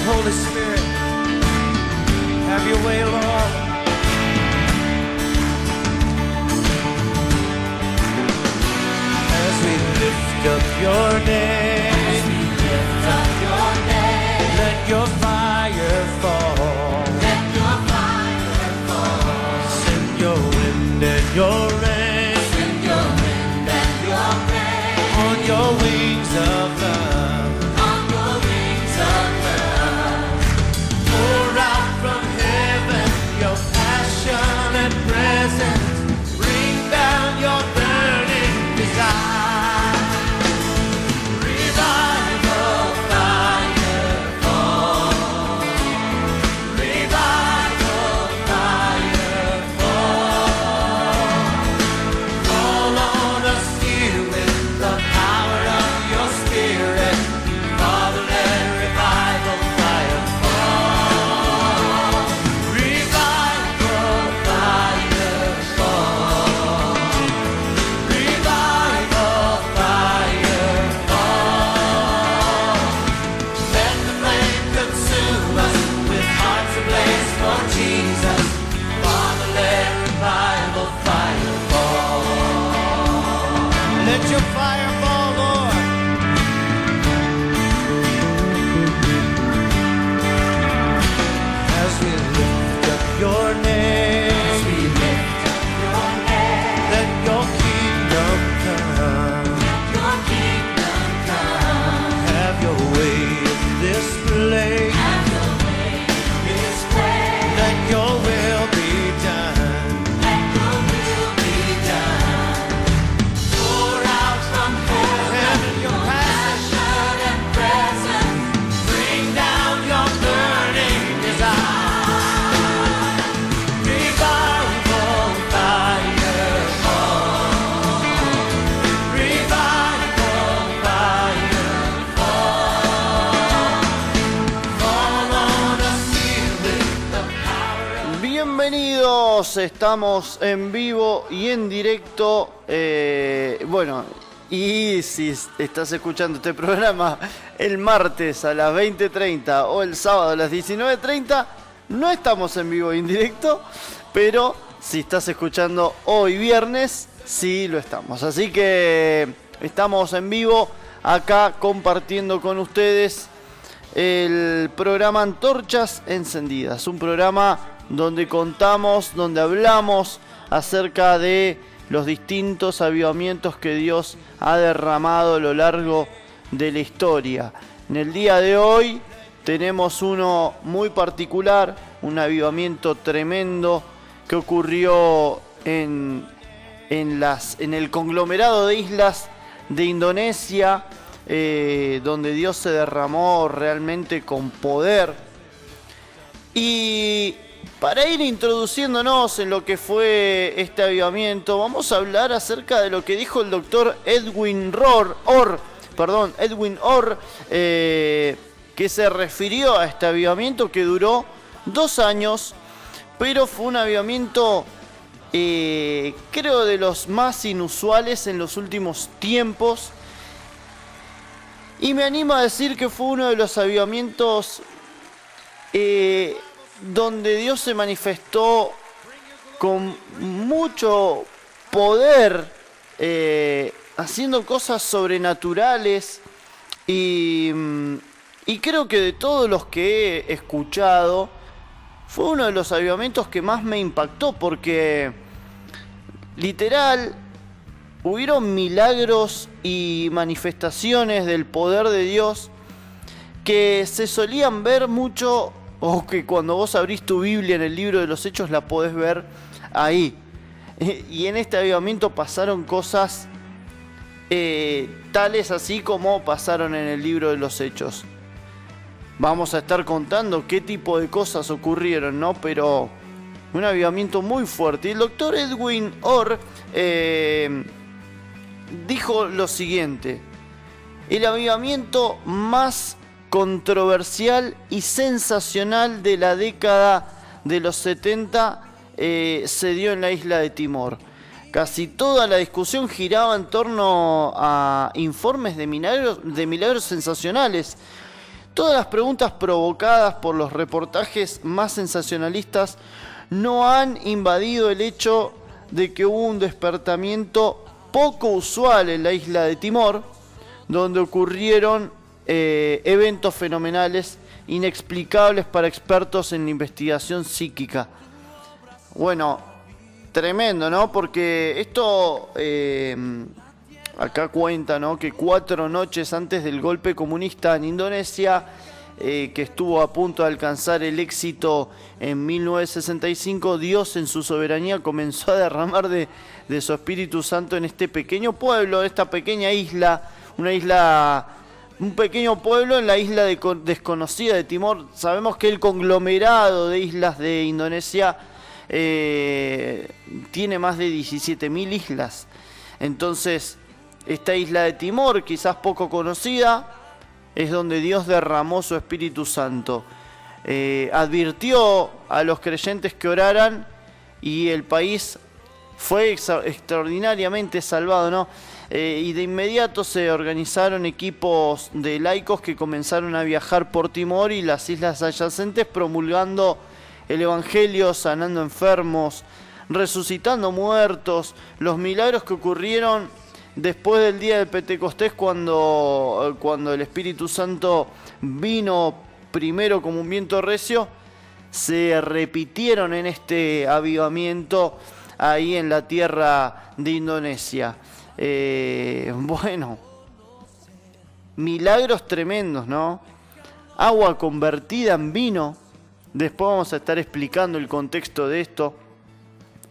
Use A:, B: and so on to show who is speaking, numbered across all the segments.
A: Holy Spirit, have your way, Lord. As we lift up your name, let your fire fall. Send your wind and your rain. On your wings of love. Pour out from heaven your passion and presence. Bring down your burning desire. Revival fire fall. Revival fire fall. Fall on us here with the power of your spirit. Father, let revival fire fall. Revival fire fall. Revival fire fall. Let the flame consume us with hearts ablaze for Jesus. Father, let revival fire fall. Let your fire fall, Lord. As we lift up your name, let your kingdom come. Have your way in this place. Let your will be done. Pour out from heaven your passion and presence. Bring down your burning desire. Revival fire fall. Revival fire fall. Fall on us here with the power of
B: Bienvenidos, estamos en vivo y en directo. Bueno, y si estás escuchando este programa el martes a las 20:30 o el sábado a las 19:30, no estamos en vivo y en directo, pero si estás escuchando hoy viernes, sí lo estamos. Así que estamos en vivo acá compartiendo con ustedes el programa Antorchas Encendidas, un programa donde contamos, donde hablamos acerca de los distintos avivamientos que Dios ha derramado a lo largo de la historia. En el día de hoy tenemos uno muy particular, un avivamiento tremendo que ocurrió en el conglomerado de islas de Indonesia, donde Dios se derramó realmente con poder. Y para ir introduciéndonos en lo que fue este avivamiento, vamos a hablar acerca de lo que dijo el doctor Edwin Orr, que se refirió a este avivamiento que duró 2 años, pero fue un avivamiento, creo, de los más inusuales en los últimos tiempos. Y me animo a decir que fue uno de los avivamientos donde Dios se manifestó con mucho poder, haciendo cosas sobrenaturales. Y creo que de todos los que he escuchado, fue uno de los avivamientos que más me impactó, porque literal hubieron milagros y manifestaciones del poder de Dios que se solían ver mucho, o que cuando vos abrís tu Biblia en el libro de los Hechos la podés ver ahí. Y en este avivamiento pasaron cosas tales así como pasaron en el libro de los Hechos. Vamos a estar contando qué tipo de cosas ocurrieron, ¿no? Pero un avivamiento muy fuerte. Y el doctor Edwin Orr dijo lo siguiente: el avivamiento más controversial y sensacional de la década de los 70 se dio en la isla de Timor. Casi toda la discusión giraba en torno a informes de milagros sensacionales. Todas las preguntas provocadas por los reportajes más sensacionalistas no han invadido el hecho de que hubo un despertamiento poco usual en la isla de Timor, donde ocurrieron eventos fenomenales inexplicables para expertos en la investigación psíquica. Bueno, tremendo, ¿no? Porque esto, acá cuenta, ¿no? Que 4 noches antes del golpe comunista en Indonesia, que estuvo a punto de alcanzar el éxito en 1965, Dios en su soberanía comenzó a derramar de su Espíritu Santo en este pequeño pueblo, esta pequeña isla, un pequeño pueblo en la isla desconocida de Timor. Sabemos que el conglomerado de islas de Indonesia tiene más de 17.000 islas. Entonces, esta isla de Timor, quizás poco conocida, es donde Dios derramó su Espíritu Santo. Advirtió a los creyentes que oraran y el país fue extraordinariamente salvado, ¿no? Y de inmediato se organizaron equipos de laicos que comenzaron a viajar por Timor y las islas adyacentes promulgando el Evangelio, sanando enfermos, resucitando muertos. Los milagros que ocurrieron después del día del Pentecostés, cuando el Espíritu Santo vino primero como un viento recio, se repitieron en este avivamiento ahí en la tierra de Indonesia. Bueno, milagros tremendos, ¿no? Agua convertida en vino. Después vamos a estar explicando el contexto de esto.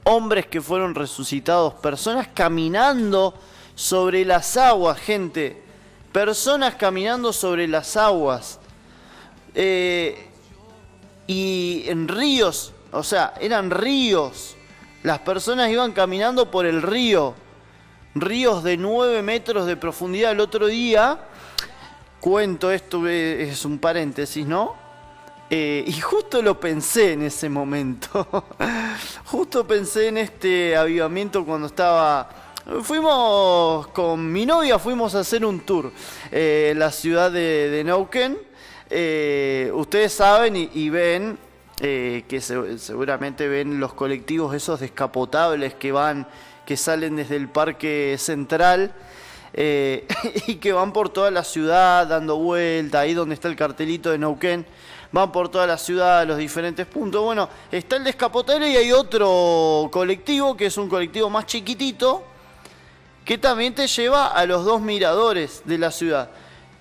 B: Hombres que fueron resucitados, personas caminando sobre las aguas, gente. Personas caminando sobre las aguas. Y en ríos, o sea, eran ríos. Las personas iban caminando por el río. Ríos de 9 metros de profundidad. El otro día, cuento esto, es un paréntesis, ¿no? Y justo lo pensé en ese momento. Justo pensé en este avivamiento cuando estaba... Fuimos con mi novia, fuimos a hacer un tour en la ciudad de Neuquén. Ustedes saben y ven que seguramente ven los colectivos esos descapotables que salen desde el Parque Central y que van por toda la ciudad dando vuelta, ahí donde está el cartelito de Neuquén. Van por toda la ciudad a los diferentes puntos. Bueno, está el descapotable y hay otro colectivo que es un colectivo más chiquitito que también te lleva a los 2 miradores de la ciudad.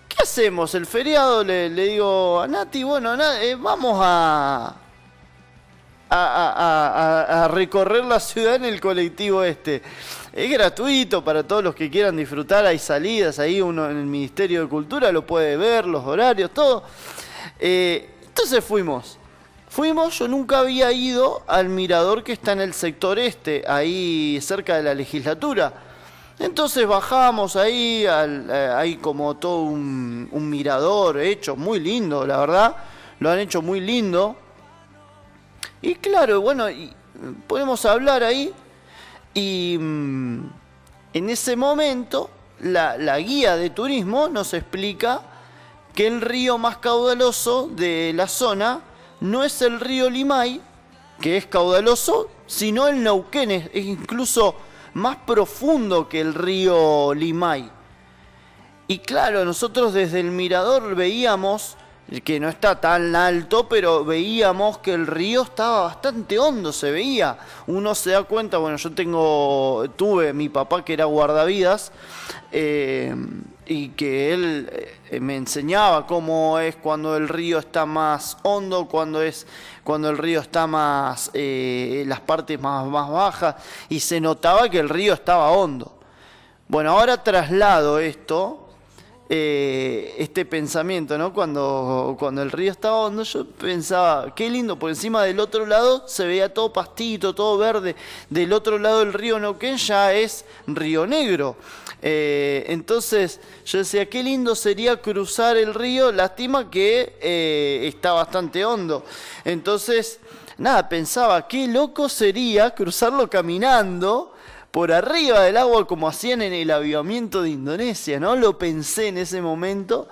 B: ¿Qué hacemos? El feriado le digo a Nati, bueno, vamos a recorrer la ciudad en el colectivo este. Es gratuito para todos los que quieran disfrutar, hay salidas, ahí uno en el Ministerio de Cultura lo puede ver, los horarios, todo. Entonces fuimos, yo nunca había ido al mirador que está en el sector este, ahí cerca de la legislatura. Entonces bajamos ahí, hay como todo un mirador hecho muy lindo, la verdad, lo han hecho muy lindo. Y claro, bueno, podemos hablar ahí y en ese momento la guía de turismo nos explica que el río más caudaloso de la zona no es el río Limay, que es caudaloso, sino el Neuquén, es incluso más profundo que el río Limay. Y claro, nosotros desde el mirador veíamos, que no está tan alto, pero veíamos que el río estaba bastante hondo, se veía. Uno se da cuenta, bueno, tuve mi papá que era guardavidas, y que él me enseñaba cómo es cuando el río está más hondo, cuando el río está más las partes más bajas, y se notaba que el río estaba hondo. Bueno, ahora traslado este pensamiento, ¿no? Cuando el río estaba hondo, yo pensaba, qué lindo, por encima del otro lado se veía todo pastito, todo verde. Del otro lado del río Neuquén ya es Río Negro. Entonces yo decía, qué lindo sería cruzar el río, lástima que está bastante hondo. Entonces, nada, pensaba, qué loco sería cruzarlo caminando por arriba del agua como hacían en el avivamiento de Indonesia, ¿no? Lo pensé en ese momento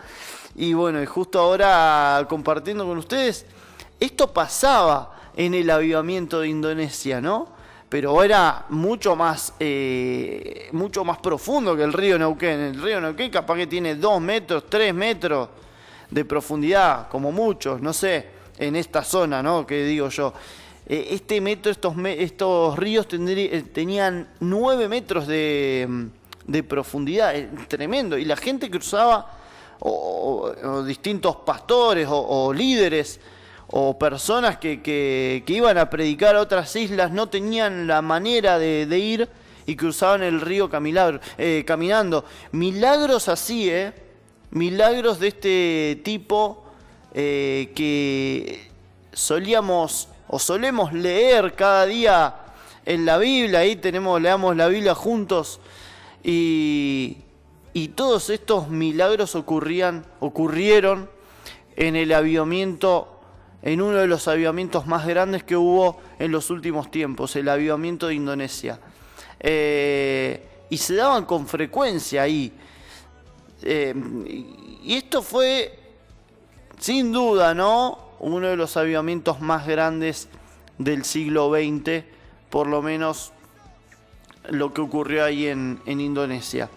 B: Y bueno, y justo ahora compartiendo con ustedes, esto pasaba en el avivamiento de Indonesia, ¿no? Pero era mucho más profundo que el río Neuquén. El río Neuquén capaz que tiene 2 metros, 3 metros de profundidad, como muchos, no sé, en esta zona, ¿no? Que digo yo. Estos ríos tenían 9 metros de profundidad, tremendo. Y la gente cruzaba, o distintos pastores, o líderes, o personas que iban a predicar a otras islas, no tenían la manera de ir y cruzaban el río caminando. Milagros así, milagros de este tipo que solemos leer cada día en la Biblia. Ahí leamos la Biblia juntos y todos estos milagros ocurrieron en el avivamiento, en uno de los avivamientos más grandes que hubo en los últimos tiempos, el avivamiento de Indonesia. Y se daban con frecuencia ahí. Y esto fue, sin duda, ¿no?, uno de los avivamientos más grandes del siglo XX, por lo menos lo que ocurrió ahí en Indonesia.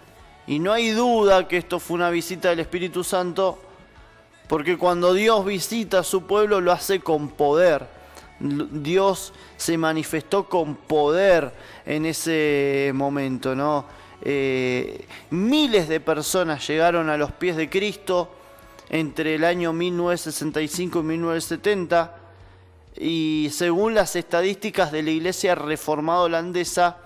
B: Y no hay duda que esto fue una visita del Espíritu Santo, porque cuando Dios visita a su pueblo lo hace con poder. Dios se manifestó con poder en ese momento, ¿no? Miles de personas llegaron a los pies de Cristo entre el año 1965 y 1970, y según las estadísticas de la Iglesia Reformada Holandesa,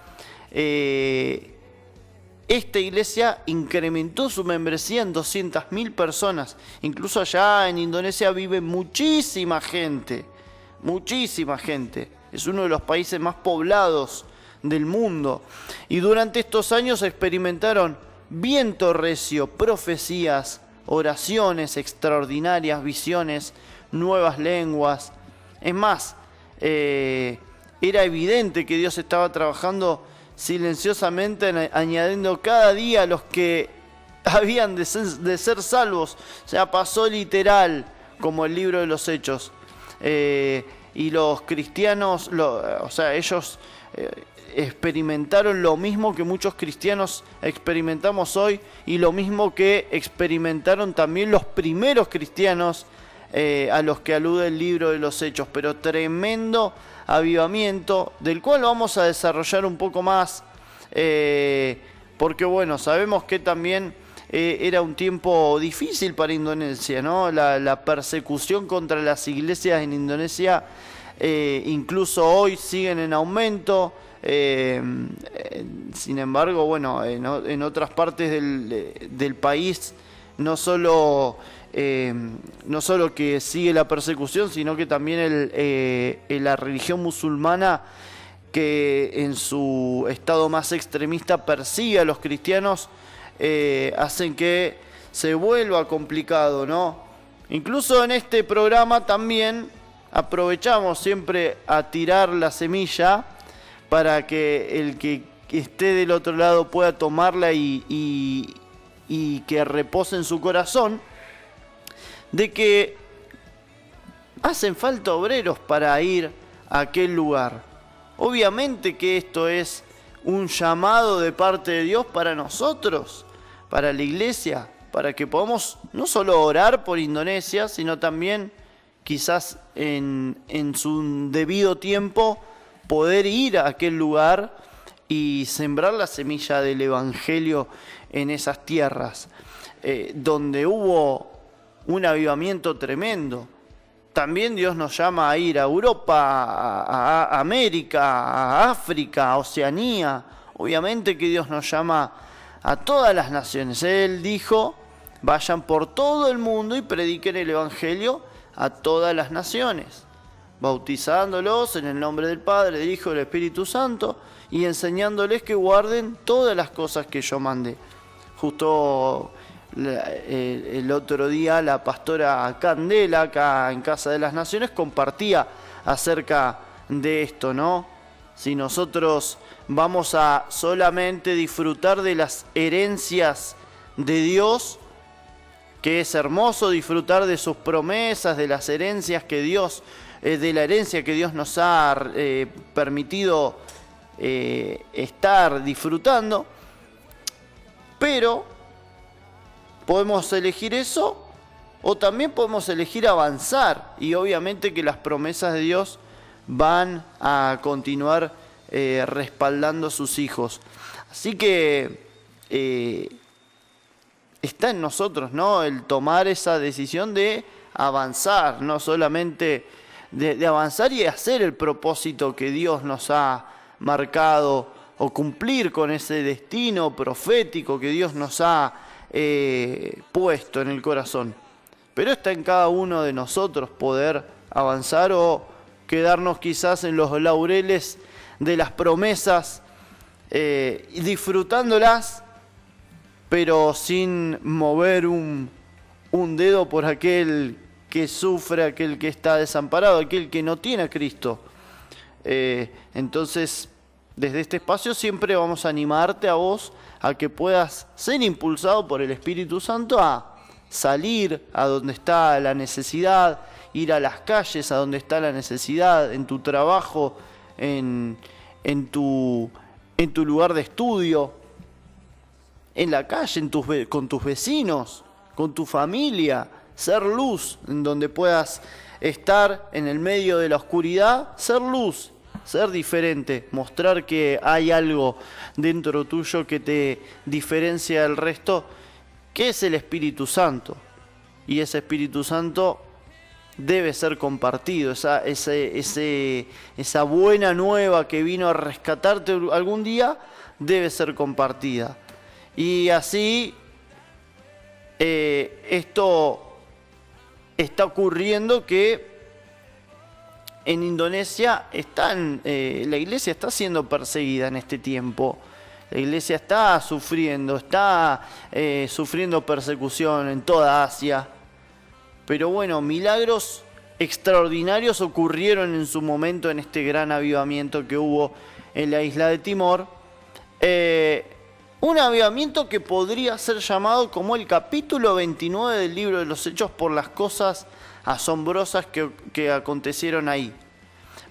B: esta iglesia incrementó su membresía en 200.000 personas. Incluso allá en Indonesia vive muchísima gente. Muchísima gente. Es uno de los países más poblados del mundo. Y durante estos años experimentaron viento recio, profecías, oraciones extraordinarias, visiones, nuevas lenguas. Es más, era evidente que Dios estaba trabajando silenciosamente, añadiendo cada día a los que habían de ser salvos. O sea, pasó literal, como el libro de los Hechos. Y los cristianos, ellos experimentaron lo mismo que muchos cristianos experimentamos hoy, y lo mismo que experimentaron también los primeros cristianos a los que alude el libro de los Hechos. Pero tremendo avivamiento, del cual vamos a desarrollar un poco más, porque bueno, sabemos que también era un tiempo difícil para Indonesia, ¿no? La persecución contra las iglesias en Indonesia incluso hoy siguen en aumento. Sin embargo, bueno, en otras partes del país no solo que sigue la persecución, sino que también la religión musulmana, que en su estado más extremista persigue a los cristianos, hacen que se vuelva complicado, ¿no? Incluso en este programa también aprovechamos siempre a tirar la semilla para que el que esté del otro lado pueda tomarla y que repose en su corazón, de que hacen falta obreros para ir a aquel lugar. Obviamente que esto es un llamado de parte de Dios para nosotros, para la iglesia, para que podamos no solo orar por Indonesia, sino también quizás en su debido tiempo poder ir a aquel lugar y sembrar la semilla del Evangelio en esas tierras, donde hubo un avivamiento tremendo. También Dios nos llama a ir a Europa, a América, a África, a Oceanía. Obviamente que Dios nos llama a todas las naciones. Él dijo, vayan por todo el mundo y prediquen el Evangelio a todas las naciones, bautizándolos en el nombre del Padre, del Hijo y del Espíritu Santo, y enseñándoles que guarden todas las cosas que yo mandé. Justo el otro día la pastora Candela, acá en Casa de las Naciones, compartía acerca de esto, ¿no? Si nosotros vamos a solamente disfrutar de las herencias de Dios, que es hermoso disfrutar de sus promesas, de las herencias que Dios, de la herencia que Dios nos ha permitido estar disfrutando, pero podemos elegir eso o también podemos elegir avanzar, y obviamente que las promesas de Dios van a continuar respaldando a sus hijos. Así que está en nosotros, ¿no?, el tomar esa decisión de avanzar, no solamente de avanzar y hacer el propósito que Dios nos ha marcado, o cumplir con ese destino profético que Dios nos ha puesto en el corazón. Pero está en cada uno de nosotros poder avanzar o quedarnos quizás en los laureles de las promesas, disfrutándolas, pero sin mover un dedo por aquel que sufre, aquel que está desamparado, aquel que no tiene a Cristo. Entonces, desde este espacio siempre vamos a animarte a vos a que puedas ser impulsado por el Espíritu Santo a salir a donde está la necesidad, ir a las calles a donde está la necesidad, en tu trabajo, en tu lugar de estudio, en la calle, con tus vecinos, con tu familia, ser luz en donde puedas estar en el medio de la oscuridad, ser luz, ser diferente, mostrar que hay algo dentro tuyo que te diferencia del resto, que es el Espíritu Santo. Y ese Espíritu Santo debe ser compartido, esa buena nueva que vino a rescatarte algún día, debe ser compartida. Y así esto está ocurriendo, que en Indonesia la iglesia está siendo perseguida en este tiempo. La iglesia está sufriendo persecución en toda Asia. Pero bueno, milagros extraordinarios ocurrieron en su momento en este gran avivamiento que hubo en la isla de Timor. Un avivamiento que podría ser llamado como el capítulo 29 del libro de los Hechos, por las cosas asombrosas que acontecieron ahí.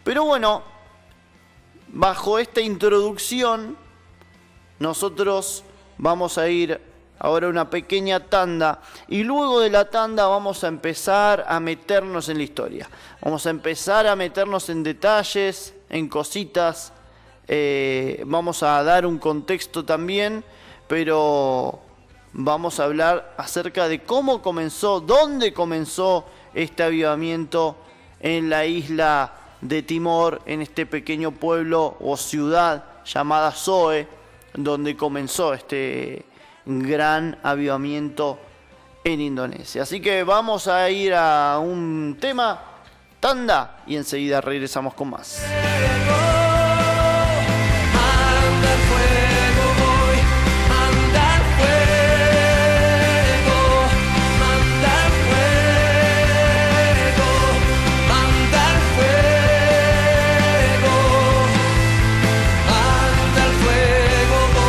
B: Pero bueno, bajo esta introducción, nosotros vamos a ir ahora a una pequeña tanda, y luego de la tanda vamos a empezar a meternos en la historia. Vamos a empezar a meternos en detalles, en cositas. Vamos a dar un contexto también, pero vamos a hablar acerca de cómo comenzó, dónde comenzó este avivamiento en la isla de Timor, en este pequeño pueblo o ciudad llamada Soe, donde comenzó este gran avivamiento en Indonesia. Así que vamos a ir a un tema, tanda, y enseguida regresamos con más.
A: Andar fuego voy, andar fuego, andar fuego, andar fuego, andar fuego voy.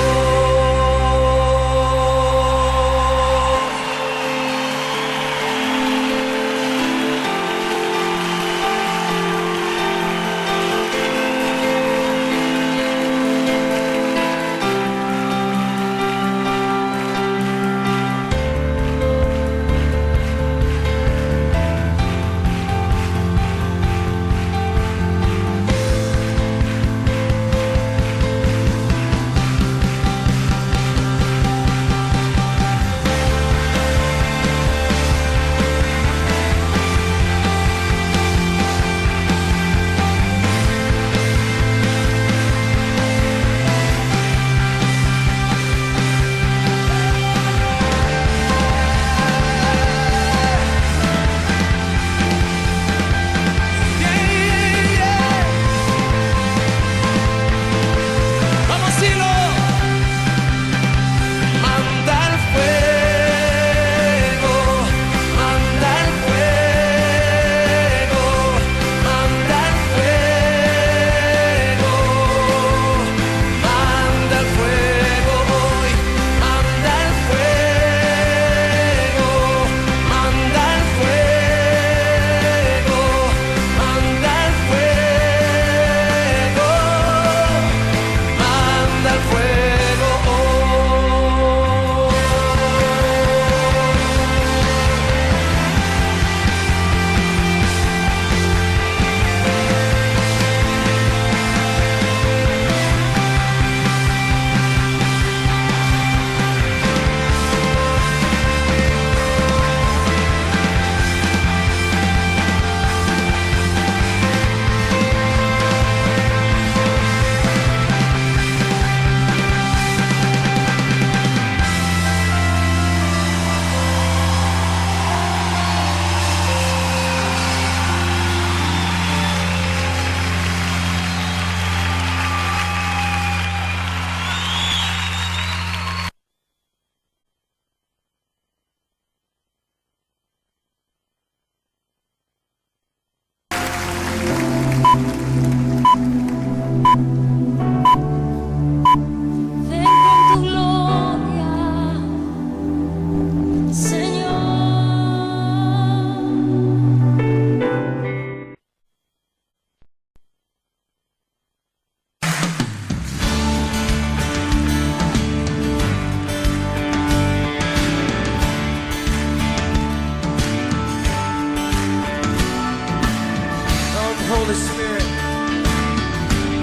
A: Holy Spirit,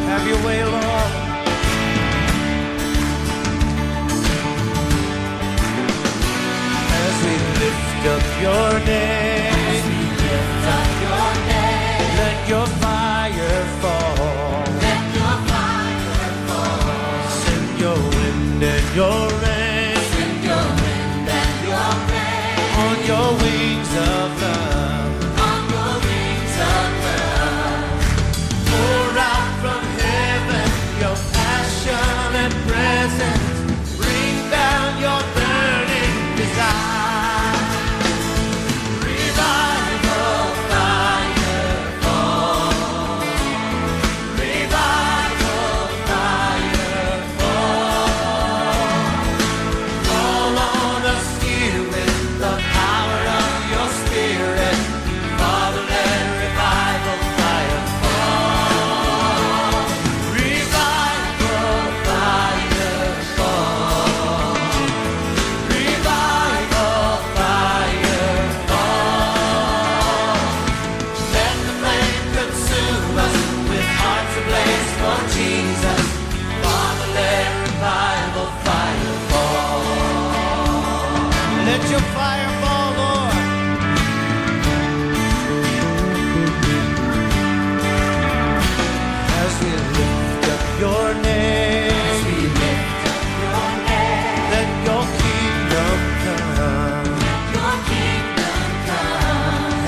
A: have your way, Lord. As we lift up your name, let your fire fall. Send your wind and your rain. On your wings of love. Pour out from heaven your passion and presence. Bring down your burning desire. Revival fire fall. Revival fire fall. Fall on us here with the power of your spirit. Father, let revival fire fall. Revival fire fall. Revival fire fall. Let the flame consume us with hearts ablaze for Jesus. Father, let revival fire fall. Let your fire fall, Lord. As we lift up your name, let your kingdom come.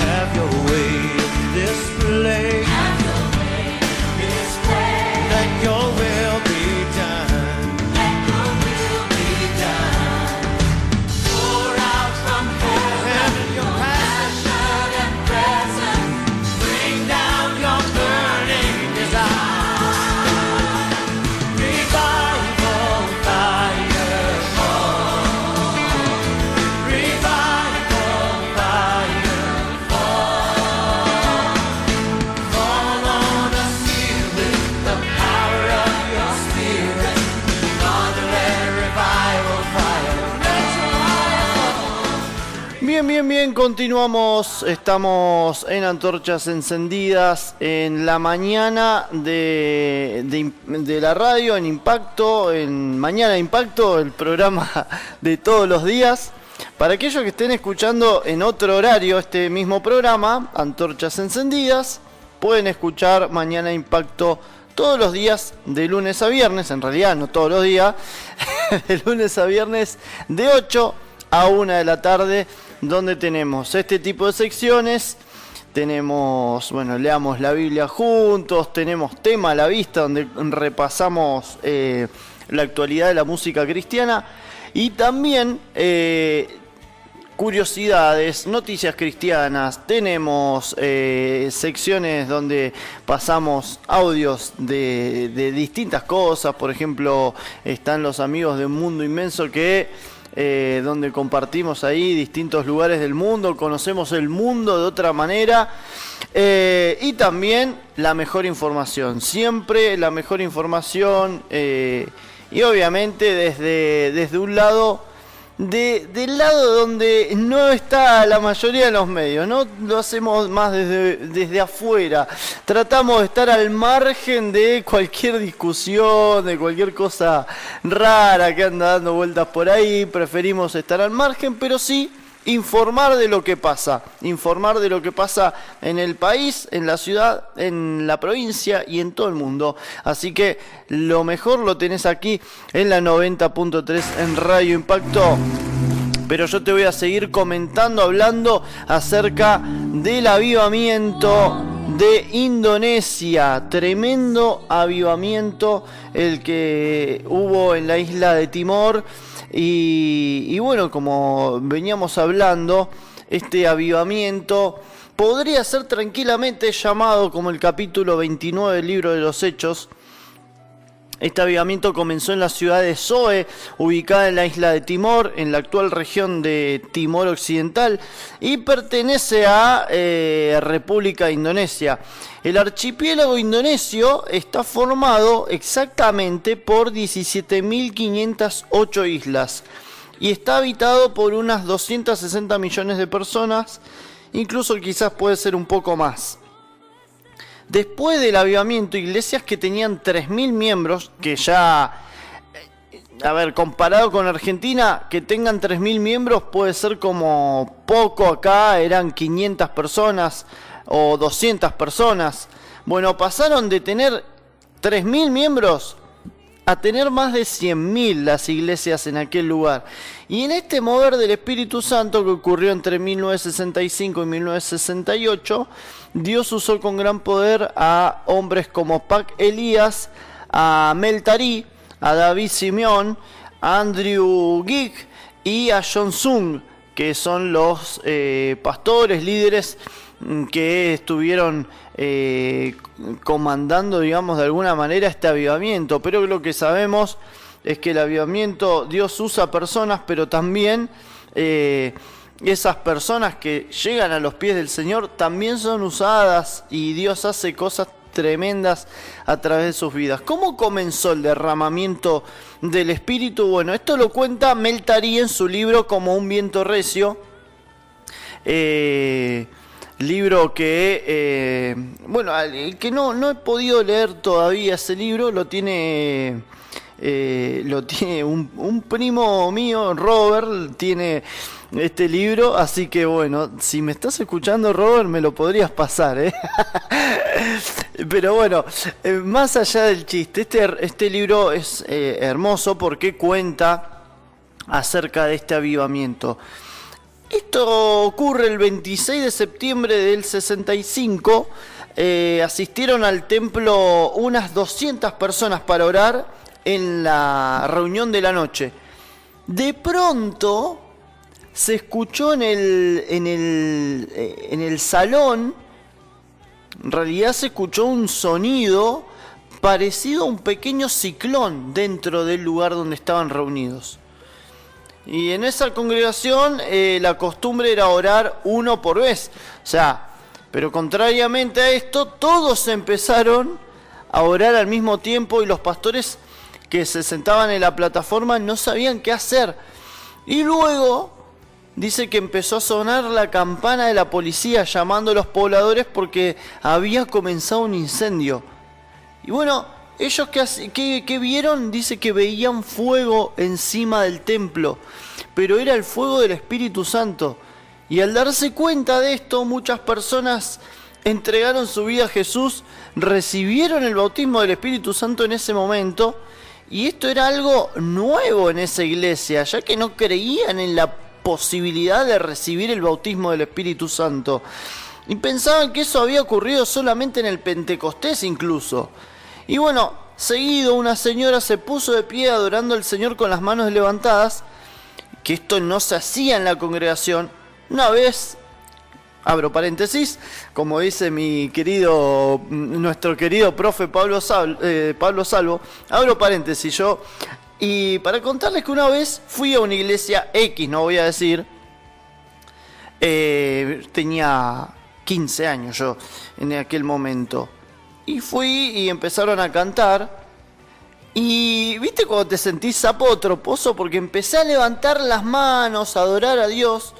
A: Have your way in this place. Let your will be done. Pour out from heaven your passion and presence. Bring down your burning desire. Revival fire fall. Revival fire fall. Fall on us here with the power of your spirit. Father, let revival fire. Let your fire fall.
B: Bien, continuamos, estamos en Antorchas Encendidas en la mañana de la radio, en Impacto, en Mañana Impacto, el programa de todos los días. Para aquellos que estén escuchando en otro horario este mismo programa, Antorchas Encendidas, pueden escuchar Mañana Impacto todos los días de lunes a viernes, en realidad no todos los días, de lunes a viernes de 8 a 1 de la tarde, donde tenemos este tipo de secciones. Tenemos, leamos la Biblia juntos, tenemos Tema a la Vista, donde repasamos la actualidad de la música cristiana, y también curiosidades, noticias cristianas. Tenemos secciones donde pasamos audios de distintas cosas. Por ejemplo, están los amigos de Un Mundo Inmenso, que donde compartimos ahí distintos lugares del mundo, conocemos el mundo de otra manera, y también la mejor información, siempre la mejor información, y obviamente desde un lado, del lado donde no está la mayoría de los medios, ¿no? Lo hacemos más desde afuera, tratamos de estar al margen de cualquier discusión, de cualquier cosa rara que anda dando vueltas por ahí. Preferimos estar al margen, pero sí informar de lo que pasa en el país, en la ciudad, en la provincia y en todo el mundo. Así que lo mejor lo tenés aquí en la 90.3 en Radio Impacto. Pero yo te voy a seguir comentando, hablando acerca del avivamiento de Indonesia. Tremendo avivamiento el que hubo en la isla de Timor. Y bueno, como veníamos hablando, este avivamiento podría ser tranquilamente llamado como el capítulo 29 del libro de los Hechos. Este avivamiento comenzó en la ciudad de Soe, ubicada en la isla de Timor, en la actual región de Timor Occidental, y pertenece a República de Indonesia. El archipiélago indonesio está formado exactamente por 17.508 islas y está habitado por unas 260 millones de personas, incluso quizás puede ser un poco más. después del avivamiento, iglesias que tenían 3.000 miembros, que ya, a ver, comparado con Argentina, que tengan 3.000 miembros puede ser como poco. Acá eran 500 personas o 200 personas. Bueno, pasaron de tener 3.000 miembros a tener más de 100.000 las iglesias en aquel lugar. Y en este mover del Espíritu Santo que ocurrió entre 1965 y 1968, Dios usó con gran poder a hombres como Pac Elías, a Mel Tari, a David Simeón, a Andrew Gig y a John Sung, que son los pastores, líderes que estuvieron comandando, digamos, de alguna manera este avivamiento. Pero lo que sabemos es que el avivamiento, Dios usa personas, pero también esas personas que llegan a los pies del Señor también son usadas y Dios hace cosas tremendas a través de sus vidas. ¿Cómo comenzó el derramamiento del Espíritu? Bueno, esto lo cuenta Mel Tari en su libro Como un viento recio, libro que, bueno, que no he podido leer todavía ese libro, lo tiene un primo mío, Robert, tiene este libro, así que bueno, si me estás escuchando, Robert, me lo podrías pasar, Pero bueno, más allá del chiste, este libro es hermoso porque cuenta acerca de este avivamiento. Esto ocurre el 26 de septiembre del 65. Asistieron al templo unas 200 personas para orar en la reunión de la noche. De pronto se escuchó en el salón, en realidad se escuchó un sonido parecido a un pequeño ciclón dentro del lugar donde estaban reunidos. Y en esa congregación la costumbre era orar uno por vez. O sea, pero contrariamente a esto, todos empezaron a orar al mismo tiempo y los pastores que se sentaban en la plataforma no sabían qué hacer. Y luego dice que empezó a sonar la campana de la policía llamando a los pobladores porque había comenzado un incendio. Y bueno, ellos que vieron, dice que veían fuego encima del templo, pero era el fuego del Espíritu Santo. Y al darse cuenta de esto, muchas personas entregaron su vida a Jesús, recibieron el bautismo del Espíritu Santo en ese momento, y esto era algo nuevo en esa iglesia, ya que no creían en la posibilidad de recibir el bautismo del Espíritu Santo. Y pensaban que eso había ocurrido solamente en el Pentecostés incluso. Y bueno, seguido una señora se puso de pie adorando al Señor con las manos levantadas, que esto no se hacía en la congregación. Una vez, abro paréntesis, como dice nuestro querido profe Pablo Salvo, abro paréntesis yo, y para contarles que una vez fui a una iglesia X, no voy a decir, tenía 15 años yo en aquel momento, y fui y empezaron a cantar, y viste cuando te sentís sapo troposo, porque empecé a levantar las manos, a adorar a Dios,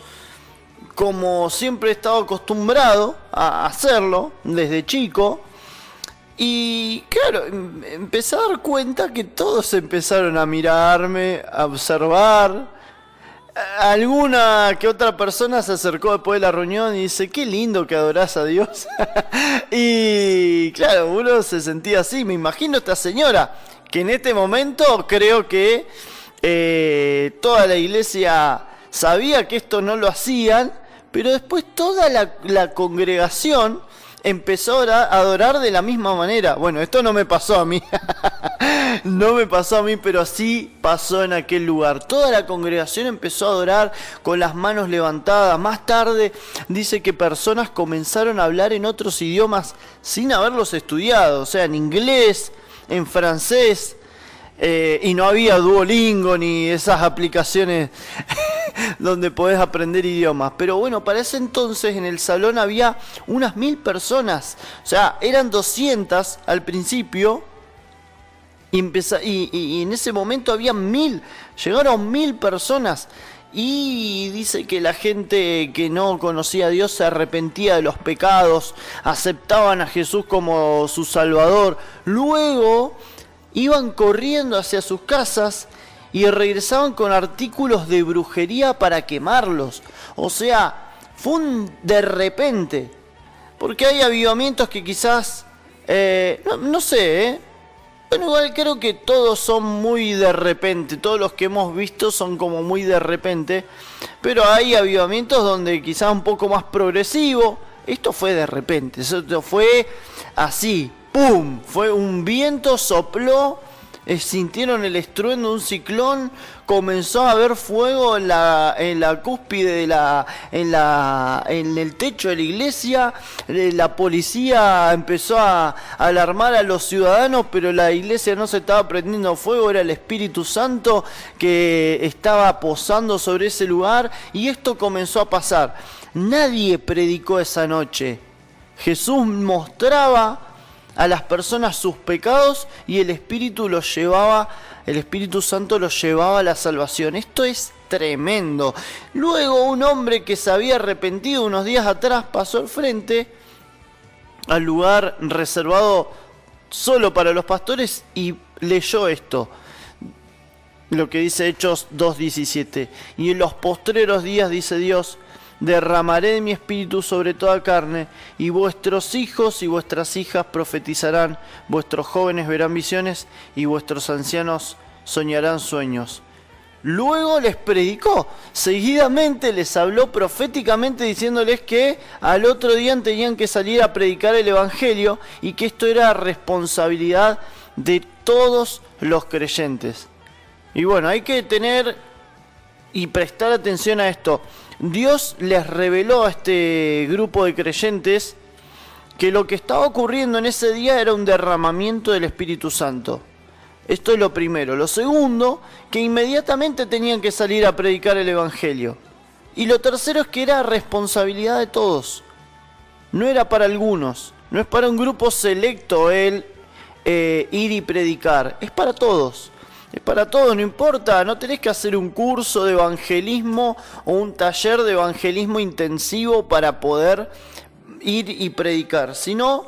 B: como siempre he estado acostumbrado a hacerlo desde chico. Y claro, empecé a dar cuenta que todos empezaron a mirarme, a observar. Alguna que otra persona se acercó después de la reunión y dice, qué lindo que adorás a Dios. Y claro, uno se sentía así. Me imagino esta señora, que en este momento creo que toda la iglesia sabía que esto no lo hacían, pero después toda la congregación empezó a adorar de la misma manera. Bueno, esto no me pasó a mí. No me pasó a mí, pero sí pasó en aquel lugar. Toda la congregación empezó a adorar con las manos levantadas. Más tarde dice que personas comenzaron a hablar en otros idiomas sin haberlos estudiado. O sea, en inglés, en francés. Y no había Duolingo ni esas aplicaciones donde podés aprender idiomas. Pero bueno, para ese entonces en el salón había unas 1000 personas. O sea, eran 200 al principio. Y en ese momento había 1000. Llegaron 1000 personas. y dice que la gente que no conocía a Dios se arrepentía de los pecados, aceptaban a Jesús como su Salvador. Luego iban corriendo hacia sus casas y regresaban con artículos de brujería para quemarlos. O sea, fue un de repente. Porque hay avivamientos que quizás, no sé, bueno, igual creo que todos son muy de repente, todos los que hemos visto son como muy de repente, pero hay avivamientos donde quizás un poco más progresivo. Esto fue de repente, esto fue así, ¡pum! Fue un viento, sopló, sintieron el estruendo de un ciclón, comenzó a haber fuego en la cúspide en el techo de la iglesia. La policía empezó a alarmar a los ciudadanos, pero la iglesia no se estaba prendiendo fuego, era el Espíritu Santo que estaba posando sobre ese lugar, y esto comenzó a pasar. Nadie predicó esa noche. Jesús mostraba a las personas sus pecados y el Espíritu Santo los llevaba a la salvación. Esto es tremendo. Luego un hombre que se había arrepentido unos días atrás pasó al frente al lugar reservado solo para los pastores y leyó esto, lo que dice Hechos 2:17. Y en los postreros días, dice Dios, derramaré de mi espíritu sobre toda carne, y vuestros hijos y vuestras hijas profetizarán, vuestros jóvenes verán visiones, y vuestros ancianos soñarán sueños. Luego les predicó, seguidamente les habló proféticamente diciéndoles que al otro día tenían que salir a predicar el Evangelio, y que esto era responsabilidad de todos los creyentes. Y bueno, hay que tener y prestar atención a esto. Dios les reveló a este grupo de creyentes que lo que estaba ocurriendo en ese día era un derramamiento del Espíritu Santo. Esto es lo primero. Lo segundo, que inmediatamente tenían que salir a predicar el Evangelio. Y lo tercero es que era responsabilidad de todos. No era para algunos, no es para un grupo selecto el ir y predicar, es para todos. Es para todos, no importa, no tenés que hacer un curso de evangelismo o un taller de evangelismo intensivo para poder ir y predicar, sino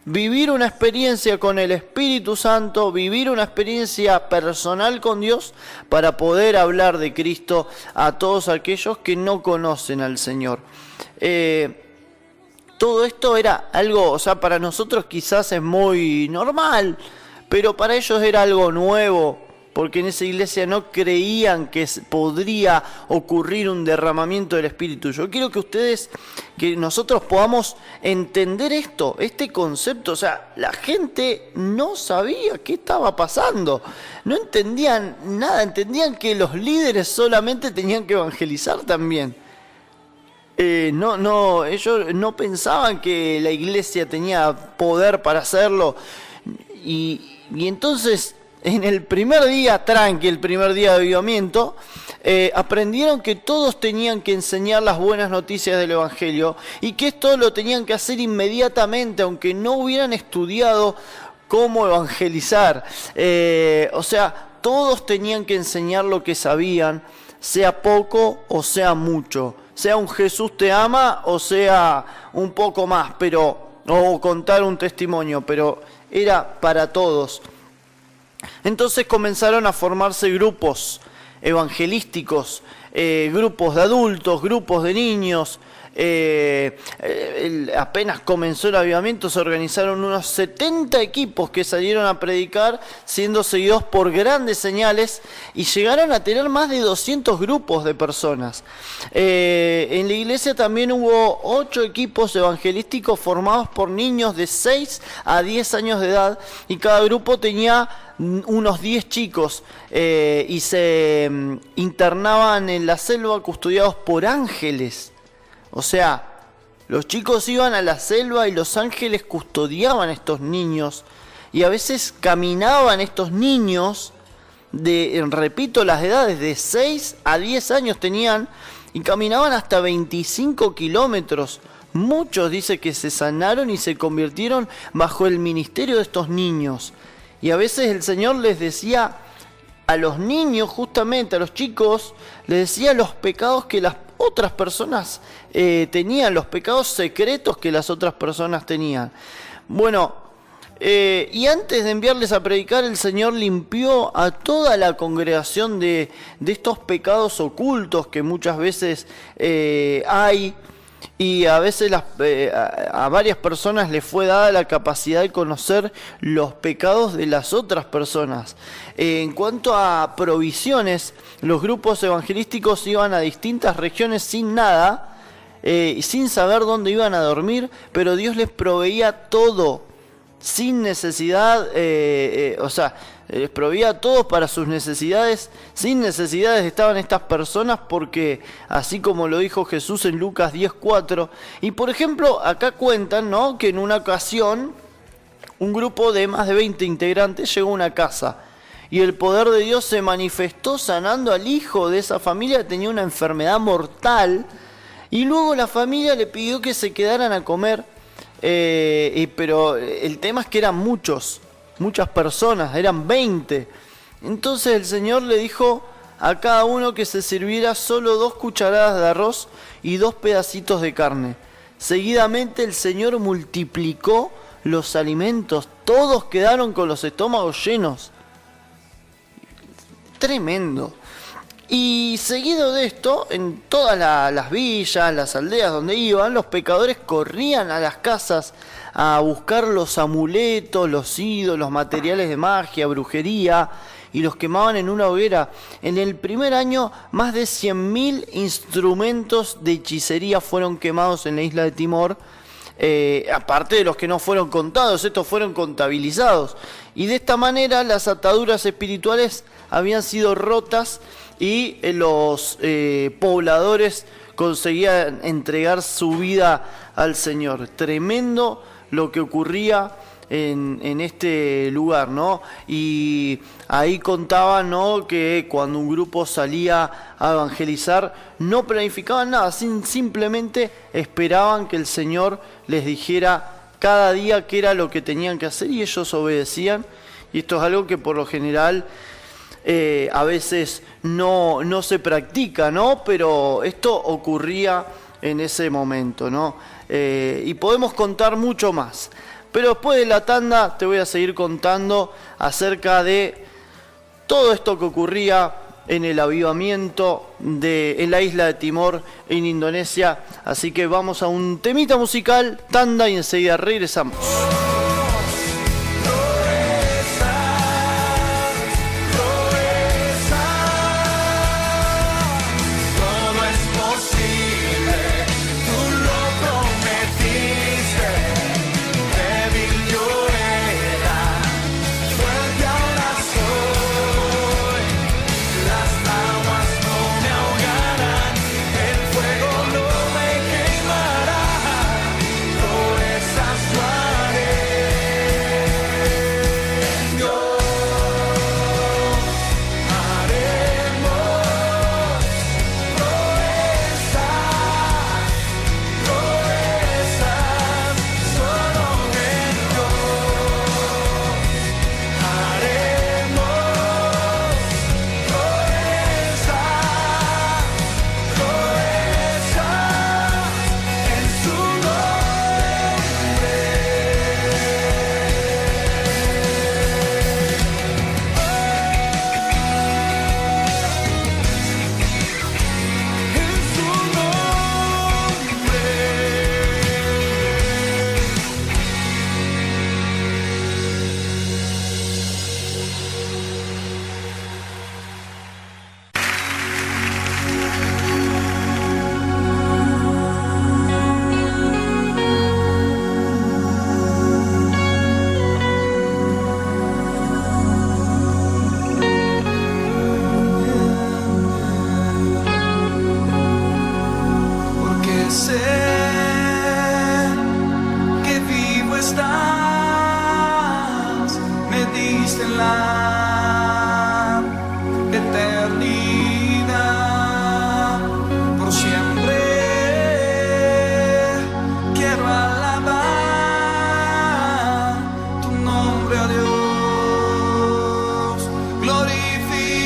B: vivir una experiencia con el Espíritu Santo, vivir una experiencia personal con Dios para poder hablar de Cristo a todos aquellos que no conocen al Señor. Todo esto era algo, o sea, para nosotros quizás es muy normal, pero para ellos era algo nuevo, porque en esa iglesia no creían que podría ocurrir un derramamiento del Espíritu. Yo quiero que nosotros podamos entender esto, este concepto. O sea, la gente no sabía qué estaba pasando, no entendían nada, entendían que los líderes solamente tenían que evangelizar también. Ellos no pensaban que la iglesia tenía poder para hacerlo, y entonces en el primer día, el primer día de avivamiento, aprendieron que todos tenían que enseñar las buenas noticias del Evangelio, y que esto lo tenían que hacer inmediatamente, aunque no hubieran estudiado cómo evangelizar. O sea, todos tenían que enseñar lo que sabían, sea poco o sea mucho, sea un Jesús te ama o sea un poco más, o contar un testimonio, pero era para todos. Entonces comenzaron a formarse grupos evangelísticos, grupos de adultos, grupos de niños. Apenas comenzó el avivamiento, se organizaron unos 70 equipos que salieron a predicar, siendo seguidos por grandes señales, y llegaron a tener más de 200 grupos de personas. En la iglesia también hubo 8 equipos evangelísticos formados por niños de 6 a 10 años de edad, y cada grupo tenía unos 10 chicos, y se internaban en la selva custodiados por ángeles. O sea, los chicos iban a la selva y los ángeles custodiaban a estos niños, y a veces caminaban estos niños repito, las edades de 6 a 10 años tenían, y caminaban hasta 25 kilómetros. Muchos dice que se sanaron y se convirtieron bajo el ministerio de estos niños. Y a veces el Señor les decía a los niños, justamente a los chicos, les decía los pecados que las otras personas tenían, los pecados secretos que las otras personas tenían. Bueno, y antes de enviarles a predicar, el Señor limpió a toda la congregación de estos pecados ocultos que muchas veces hay. Y a veces a varias personas les fue dada la capacidad de conocer los pecados de las otras personas. En cuanto a provisiones, los grupos evangelísticos iban a distintas regiones sin nada, sin saber dónde iban a dormir, pero Dios les proveía todo, sin necesidad, les proveía todo para sus necesidades. Sin necesidades estaban estas personas, porque así como lo dijo Jesús en Lucas 10:4, y por ejemplo acá cuentan, ¿no?, que en una ocasión un grupo de más de 20 integrantes llegó a una casa y el poder de Dios se manifestó sanando al hijo de esa familia que tenía una enfermedad mortal, y luego la familia le pidió que se quedaran a comer, pero el tema es que eran muchas personas, eran 20. Entonces el Señor le dijo a cada uno que se sirviera solo 2 cucharadas de arroz y 2 pedacitos de carne. Seguidamente el Señor multiplicó los alimentos, todos quedaron con los estómagos llenos. Tremendo. Y seguido de esto, en todas las villas, las aldeas donde iban, los pecadores corrían a las casas a buscar los amuletos, los ídolos, los materiales de magia, brujería, y los quemaban en una hoguera. En el primer año, más de 100.000 instrumentos de hechicería fueron quemados en la isla de Timor, aparte de los que no fueron contados, estos fueron contabilizados. Y de esta manera las ataduras espirituales habían sido rotas y los pobladores conseguían entregar su vida al Señor. Tremendo lo que ocurría en este lugar, ¿no? Y ahí contaban, ¿no?, que cuando un grupo salía a evangelizar no planificaban nada, simplemente esperaban que el Señor les dijera cada día qué era lo que tenían que hacer, y ellos obedecían. Y esto es algo que por lo general a veces no se practica, ¿no? Pero esto ocurría en ese momento, ¿no? Y podemos contar mucho más. Pero después de la tanda te voy a seguir contando acerca de todo esto que ocurría en el avivamiento en la isla de Timor, en Indonesia. Así que vamos a un temita musical, tanda, y enseguida regresamos.
C: Glorifica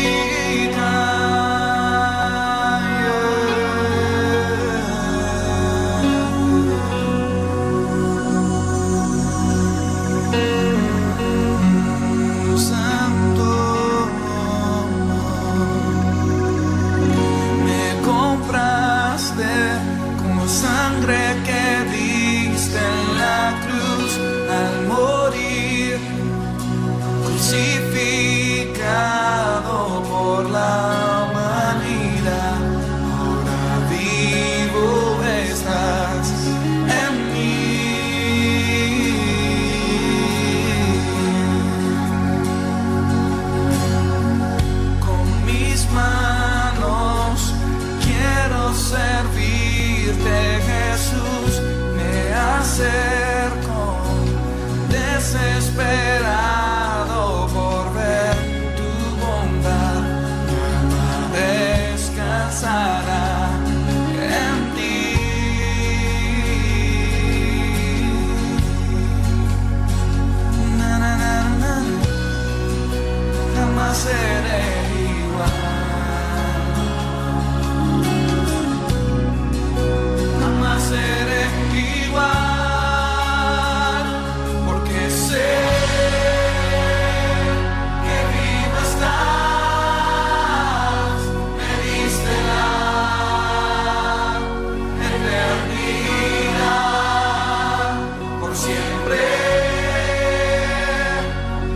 A: siempre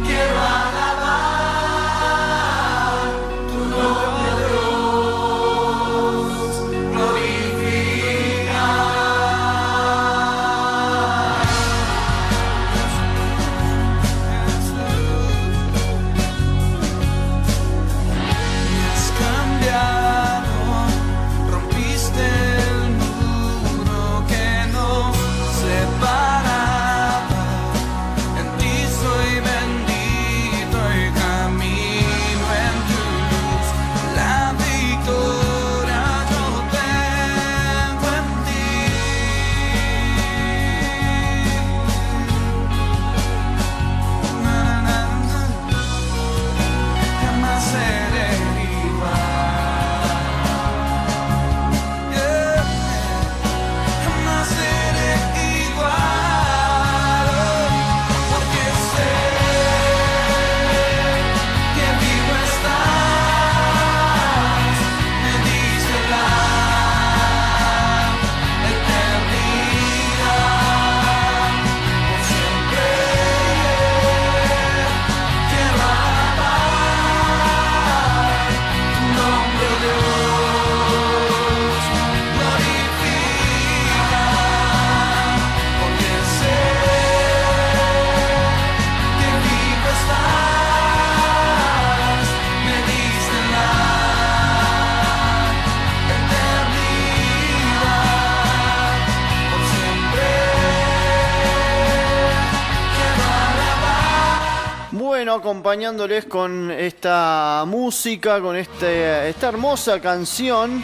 A: quiero alabar tu nombre, Dios, glorificar. Me has cambiado, rompiste el muro que nos separaba. En ti soy bendito y camino en tu luz. La victoria yo tengo en ti. Na, na, na. Jamás seré igual. Yeah. Jamás seré igual, porque sé que vivo estás, me diste la eternidad, por siempre quiero alabar tu nombre, Dios, glorifica, porque sé que vivo estás, me diste la eternidad, por siempre quiero alabar.
B: Bueno, acompañándoles con esta música, con esta hermosa canción.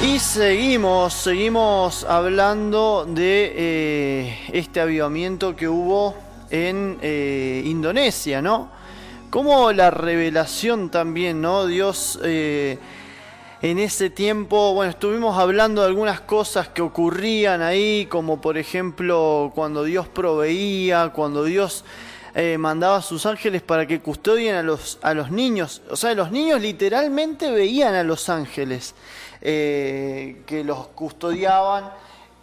B: Y seguimos hablando de este avivamiento que hubo en Indonesia, ¿no? Como la revelación también, ¿no? Dios en ese tiempo, bueno, estuvimos hablando de algunas cosas que ocurrían ahí, como por ejemplo cuando Dios proveía, cuando Dios mandaba a sus ángeles para que custodien a los niños. O sea, los niños literalmente veían a los ángeles que los custodiaban,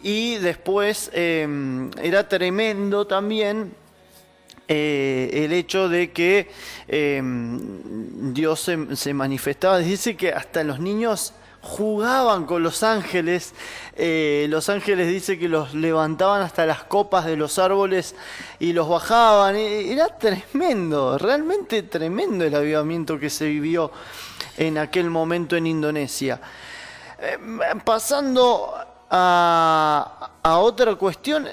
B: y después era tremendo también el hecho de que Dios se manifestaba. Dice que hasta los niños jugaban con los ángeles. Los ángeles, dice que los levantaban hasta las copas de los árboles y los bajaban. Era tremendo, realmente tremendo el avivamiento que se vivió en aquel momento en Indonesia. Pasando a otra cuestión,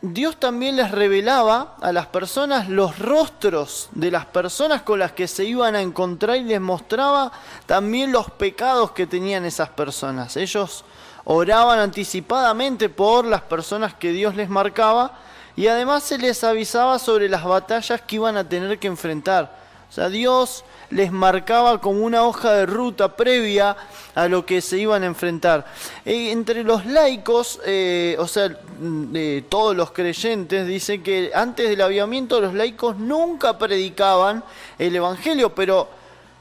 B: Dios también les revelaba a las personas los rostros de las personas con las que se iban a encontrar, y les mostraba también los pecados que tenían esas personas. Ellos oraban anticipadamente por las personas que Dios les marcaba, y además se les avisaba sobre las batallas que iban a tener que enfrentar. O sea, Dios les marcaba como una hoja de ruta previa a lo que se iban a enfrentar. Entre los laicos, todos los creyentes, dicen que antes del avivamiento los laicos nunca predicaban el Evangelio, pero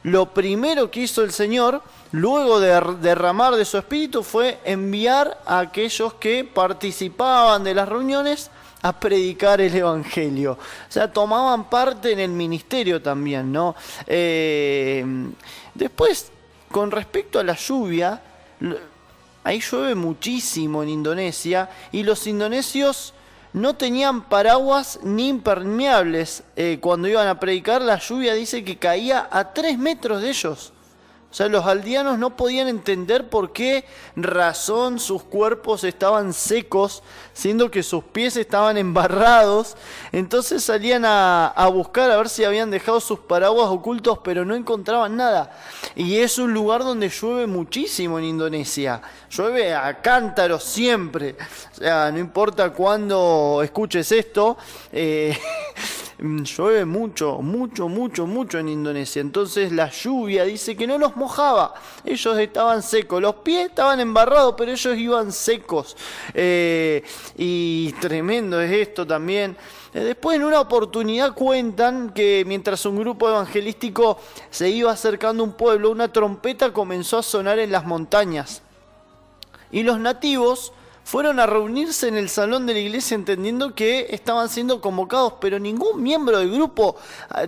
B: lo primero que hizo el Señor, luego de derramar de su Espíritu, fue enviar a aquellos que participaban de las reuniones a predicar el Evangelio. O sea, tomaban parte en el ministerio también, ¿no? Después, con respecto a la lluvia, ahí llueve muchísimo en Indonesia, y los indonesios no tenían paraguas ni impermeables. Cuando iban a predicar, la lluvia, dice que caía a 3 metros de ellos. O sea, los aldeanos no podían entender por qué razón sus cuerpos estaban secos, siendo que sus pies estaban embarrados. Entonces salían a buscar a ver si habían dejado sus paraguas ocultos, pero no encontraban nada. Y es un lugar donde llueve muchísimo en Indonesia. Llueve a cántaros siempre. O sea, no importa cuándo escuches esto, llueve mucho en Indonesia. Entonces la lluvia, dice que no los mojaba, ellos estaban secos, los pies estaban embarrados, pero ellos iban secos. Y tremendo es esto también. Después, en una oportunidad, cuentan que mientras un grupo evangelístico se iba acercando a un pueblo, una trompeta comenzó a sonar en las montañas, y los nativos fueron a reunirse en el salón de la iglesia entendiendo que estaban siendo convocados, pero ningún miembro del grupo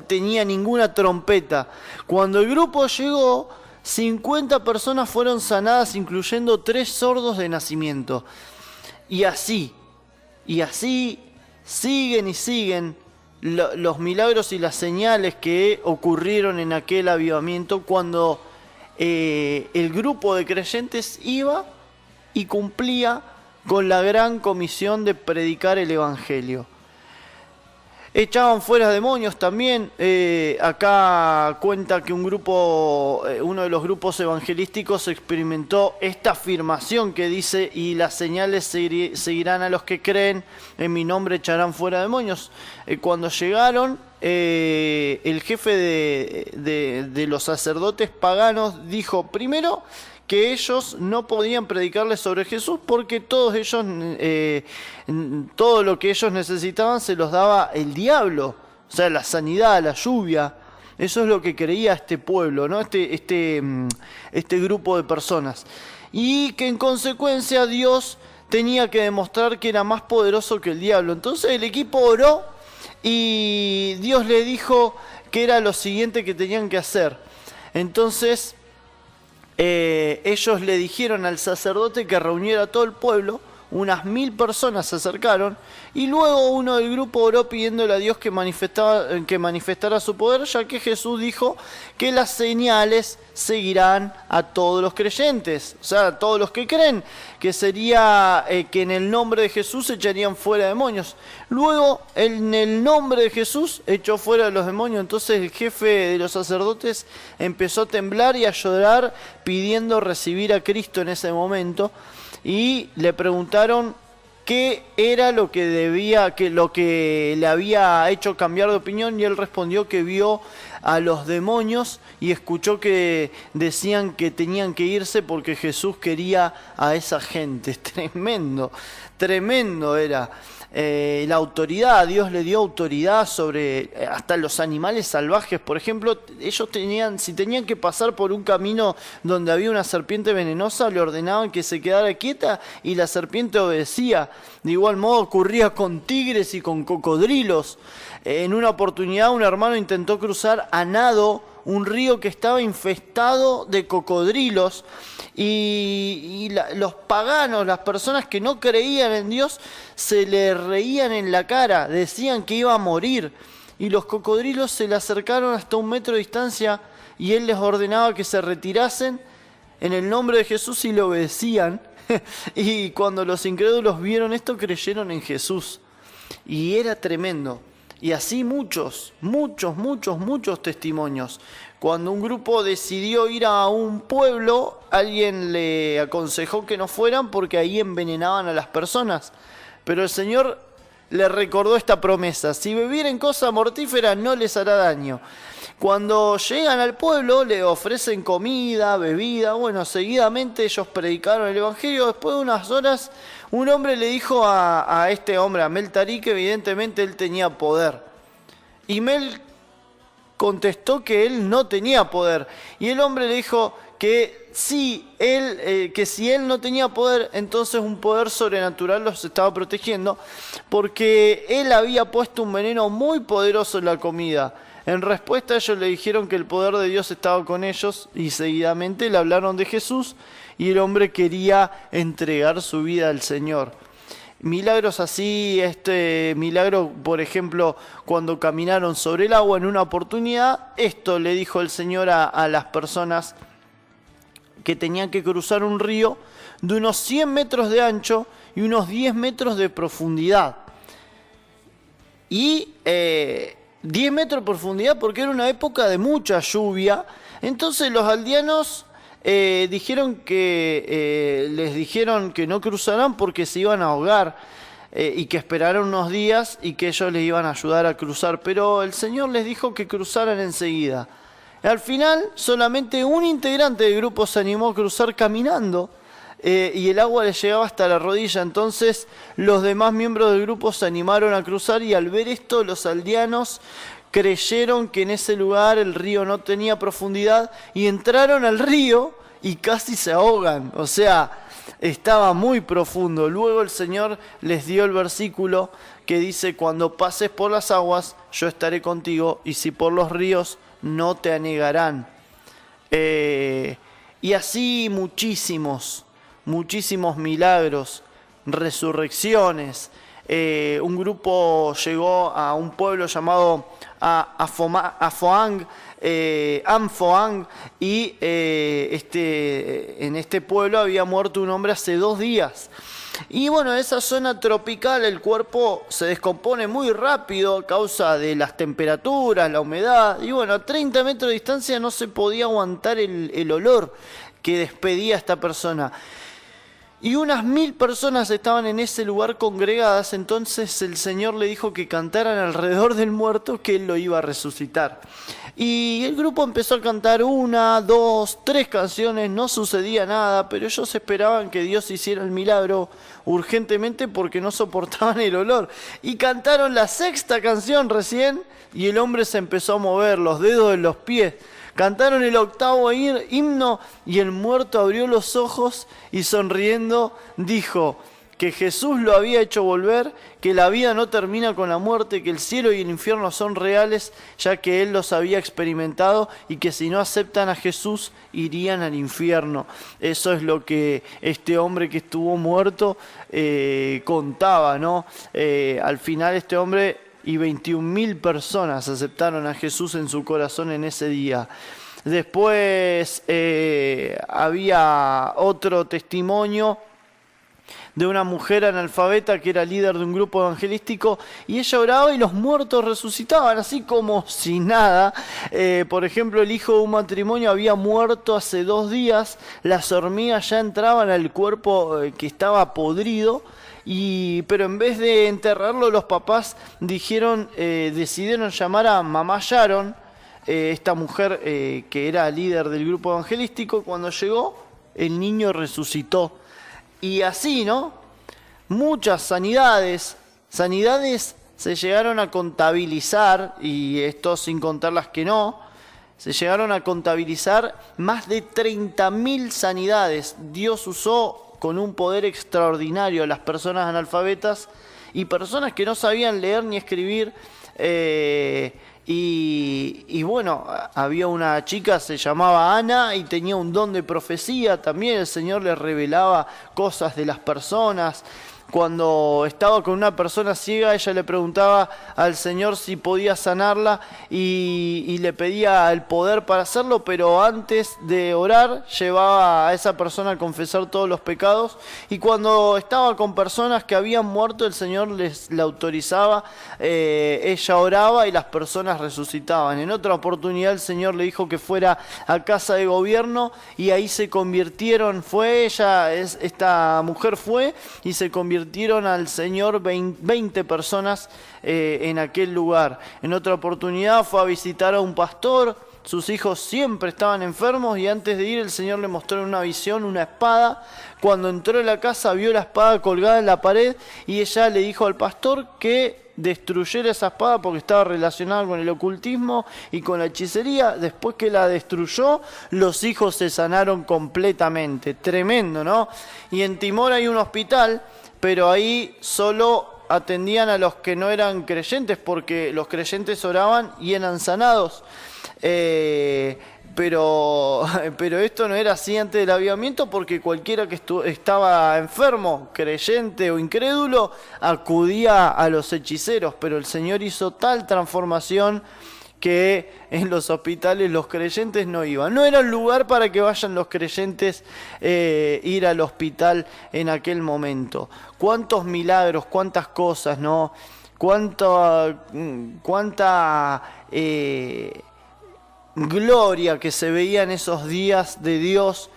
B: tenía ninguna trompeta. Cuando el grupo llegó, 50 personas fueron sanadas, incluyendo 3 sordos de nacimiento. Y así siguen y siguen los milagros y las señales que ocurrieron en aquel avivamiento cuando el grupo de creyentes iba y cumplía con la gran comisión de predicar el evangelio. Echaban fuera demonios también. Acá cuenta que uno de los grupos evangelísticos experimentó esta afirmación que dice: y las señales seguirán a los que creen, en mi nombre echarán fuera demonios. Cuando llegaron, el jefe de los sacerdotes paganos dijo primero que ellos no podían predicarles sobre Jesús porque todo lo que ellos necesitaban se los daba el diablo, o sea, la sanidad, la lluvia. Eso es lo que creía este pueblo, ¿no? Este grupo de personas. Y que en consecuencia Dios tenía que demostrar que era más poderoso que el diablo. Entonces el equipo oró y Dios le dijo que era lo siguiente que tenían que hacer. Entonces ellos le dijeron al sacerdote que reuniera a todo el pueblo. Unas 1000 personas se acercaron y luego uno del grupo oró pidiéndole a Dios que manifestara su poder, ya que Jesús dijo que las señales seguirán a todos los creyentes, o sea, a todos los que creen, que sería que en el nombre de Jesús echarían fuera demonios. Luego, en el nombre de Jesús echó fuera los demonios. Entonces el jefe de los sacerdotes empezó a temblar y a llorar pidiendo recibir a Cristo en ese momento. Y le preguntaron qué era lo que le había hecho cambiar de opinión, y él respondió que vio a los demonios y escuchó que decían que tenían que irse porque Jesús quería a esa gente. Tremendo era. La autoridad, Dios le dio autoridad sobre hasta los animales salvajes. Por ejemplo, ellos si tenían que pasar por un camino donde había una serpiente venenosa, le ordenaban que se quedara quieta y la serpiente obedecía. De igual modo ocurría con tigres y con cocodrilos. En una oportunidad un hermano intentó cruzar a nado un río que estaba infestado de cocodrilos y los paganos, las personas que no creían en Dios, se le reían en la cara, decían que iba a morir, y los cocodrilos se le acercaron hasta 1 metro de distancia y él les ordenaba que se retirasen en el nombre de Jesús y le obedecían. Y cuando los incrédulos vieron esto, creyeron en Jesús, y era tremendo. Y así muchos testimonios. Cuando un grupo decidió ir a un pueblo, alguien le aconsejó que no fueran porque ahí envenenaban a las personas. Pero el Señor le recordó esta promesa: si bebieren cosa mortífera no les hará daño. Cuando llegan al pueblo le ofrecen comida, bebida. Bueno, seguidamente ellos predicaron el evangelio. Después de unas horas, un hombre le dijo a este hombre, a Mel Tarí, que evidentemente él tenía poder. Y Mel contestó que él no tenía poder. Y el hombre le dijo que si él no tenía poder, entonces un poder sobrenatural los estaba protegiendo, porque él había puesto un veneno muy poderoso en la comida. En respuesta, ellos le dijeron que el poder de Dios estaba con ellos, y seguidamente le hablaron de Jesús, y el hombre quería entregar su vida al Señor. Milagros así, este milagro, por ejemplo, cuando caminaron sobre el agua en una oportunidad, esto le dijo el Señor a las personas que tenían que cruzar un río de unos 100 metros de ancho y unos 10 metros de profundidad. Y 10 metros de profundidad porque era una época de mucha lluvia. Entonces los aldeanos les dijeron que no cruzaran porque se iban a ahogar, y que esperaran unos días y que ellos les iban a ayudar a cruzar. Pero el Señor les dijo que cruzaran enseguida. Al final solamente un integrante del grupo se animó a cruzar caminando, y el agua les llegaba hasta la rodilla. Entonces los demás miembros del grupo se animaron a cruzar, y al ver esto los aldeanos creyeron que en ese lugar el río no tenía profundidad y entraron al río y casi se ahogan. O sea, estaba muy profundo. Luego el Señor les dio el versículo que dice: cuando pases por las aguas, yo estaré contigo, y si por los ríos, no te anegarán. Y así muchísimos milagros, resurrecciones. Un grupo llegó a un pueblo llamado Amphoang, y en este pueblo había muerto un hombre hace 2 días. Y bueno, en esa zona tropical el cuerpo se descompone muy rápido a causa de las temperaturas, la humedad. Y bueno, a 30 metros de distancia no se podía aguantar el olor que despedía esta persona. Y unas 1000 personas estaban en ese lugar congregadas. Entonces el Señor le dijo que cantaran alrededor del muerto, que Él lo iba a resucitar. Y el grupo empezó a cantar 1, 2, 3 canciones, no sucedía nada, pero ellos esperaban que Dios hiciera el milagro urgentemente porque no soportaban el olor. Y cantaron la 6ª canción recién y el hombre se empezó a mover, los dedos de los pies. Cantaron el 8º himno y el muerto abrió los ojos y sonriendo dijo que Jesús lo había hecho volver, que la vida no termina con la muerte, que el cielo y el infierno son reales, ya que Él los había experimentado, y que si no aceptan a Jesús, irían al infierno. Eso es lo que este hombre que estuvo muerto contaba, ¿no? Al final este hombre y 21.000 personas aceptaron a Jesús en su corazón en ese día. Después había otro testimonio de una mujer analfabeta que era líder de un grupo evangelístico, y ella oraba y los muertos resucitaban, así como si nada. Por ejemplo, el hijo de un matrimonio había muerto hace 2 días, las hormigas ya entraban al cuerpo que estaba podrido, pero en vez de enterrarlo, los papás decidieron llamar a mamá Sharon, esta mujer que era líder del grupo evangelístico. Cuando llegó, el niño resucitó. Y así, ¿no? Muchas sanidades se llegaron a contabilizar, y esto sin contar las que no, se llegaron a contabilizar más de 30.000 sanidades. Dios usó con un poder extraordinario a las personas analfabetas y personas que no sabían leer ni escribir. Y bueno, había una chica, se llamaba Ana, y tenía un don de profecía. También el Señor le revelaba cosas de las personas. Cuando estaba con una persona ciega, ella le preguntaba al Señor si podía sanarla, y le pedía el poder para hacerlo, pero antes de orar llevaba a esa persona a confesar todos los pecados. Y cuando estaba con personas que habían muerto, el Señor le autorizaba, ella oraba y las personas resucitaban. En otra oportunidad el Señor le dijo que fuera a casa de gobierno, y ahí se convirtieron, esta mujer fue y se convirtieron al Señor 20 personas en aquel lugar. En otra oportunidad fue a visitar a un pastor, sus hijos siempre estaban enfermos, y antes de ir el Señor le mostró en una visión una espada. Cuando entró en la casa vio la espada colgada en la pared, y ella le dijo al pastor que destruyera esa espada porque estaba relacionada con el ocultismo y con la hechicería. Después que la destruyó, los hijos se sanaron completamente. Tremendo, ¿no? Y en Timor hay un hospital, pero ahí solo atendían a los que no eran creyentes, porque los creyentes oraban y eran sanados. Pero esto no era así antes del avivamiento, porque cualquiera que estaba enfermo, creyente o incrédulo, acudía a los hechiceros. Pero el Señor hizo tal transformación que en los hospitales los creyentes no iban. No era el lugar para que vayan los creyentes ir al hospital en aquel momento. Cuántos milagros, cuántas cosas, ¿no? Cuánta gloria que se veía en esos días de Dios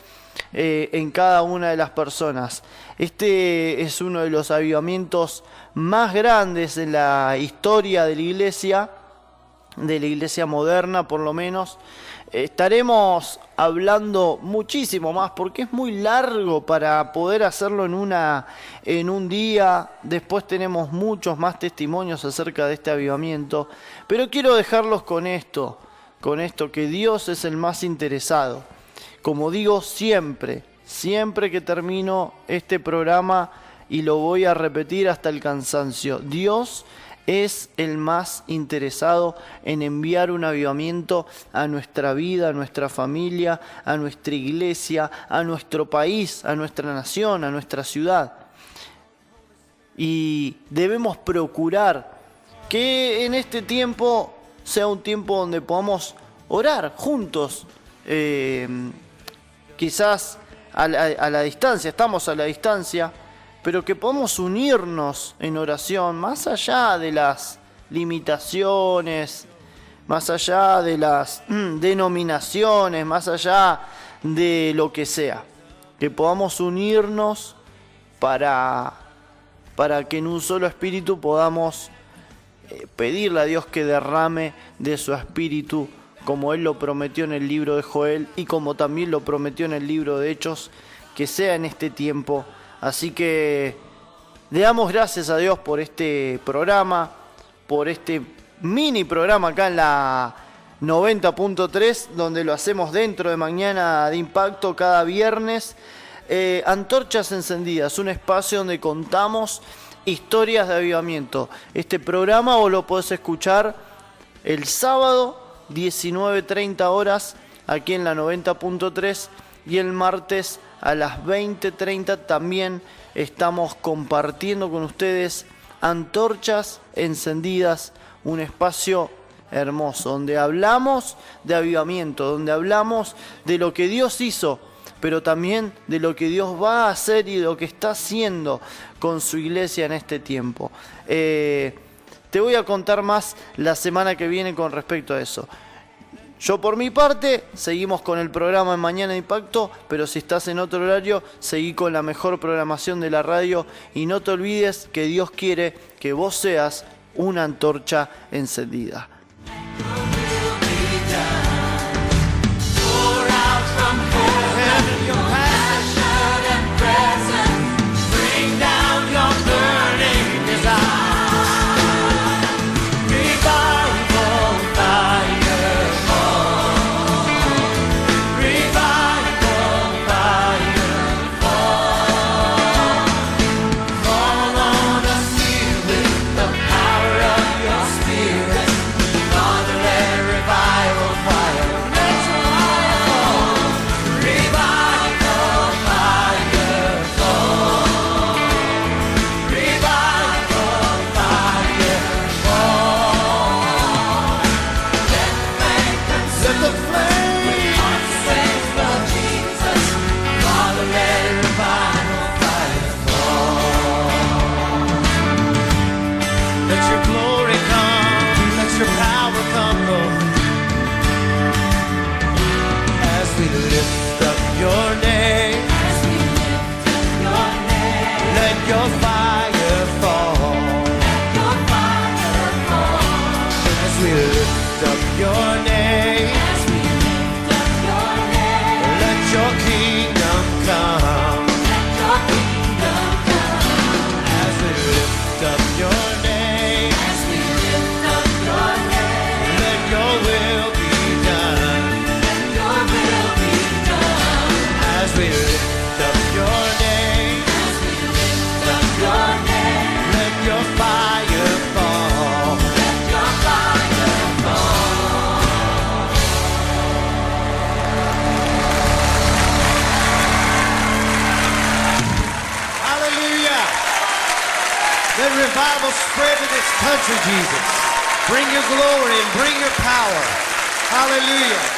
B: en cada una de las personas. Este es uno de los avivamientos más grandes en la historia de la iglesia moderna, por lo menos. Estaremos hablando muchísimo más porque es muy largo para poder hacerlo en un día. Después tenemos muchos más testimonios acerca de este avivamiento, pero quiero dejarlos con esto, que Dios es el más interesado. Como digo siempre, siempre que termino este programa, y lo voy a repetir hasta el cansancio, Dios es el más interesado en enviar un avivamiento a nuestra vida, a nuestra familia, a nuestra iglesia, a nuestro país, a nuestra nación, a nuestra ciudad. Y debemos procurar que en este tiempo sea un tiempo donde podamos orar juntos, quizás a la distancia, estamos a la distancia, pero que podamos unirnos en oración, más allá de las limitaciones, más allá de las denominaciones, más allá de lo que sea, que podamos unirnos para que en un solo espíritu podamos pedirle a Dios que derrame de su espíritu, como Él lo prometió en el libro de Joel y como también lo prometió en el libro de Hechos, que sea en este tiempo. Así que le damos gracias a Dios por este programa, por este mini programa acá en la 90.3, donde lo hacemos dentro de Mañana de Impacto cada viernes. Antorchas Encendidas, un espacio donde contamos historias de avivamiento. Este programa vos lo podés escuchar el sábado 19:30 horas aquí en la 90.3 y el martes a las 20:30 también estamos compartiendo con ustedes Antorchas Encendidas, un espacio hermoso donde hablamos de avivamiento, donde hablamos de lo que Dios hizo, pero también de lo que Dios va a hacer y de lo que está haciendo con su iglesia en este tiempo. Te voy a contar más la semana que viene con respecto a eso. Yo por mi parte, seguimos con el programa en Mañana de Impacto, pero si estás en otro horario, seguí con la mejor programación de la radio y no te olvides que Dios quiere que vos seas una antorcha encendida.
A: Let revival spread to this country, Jesus. Bring your glory and bring your power. Hallelujah.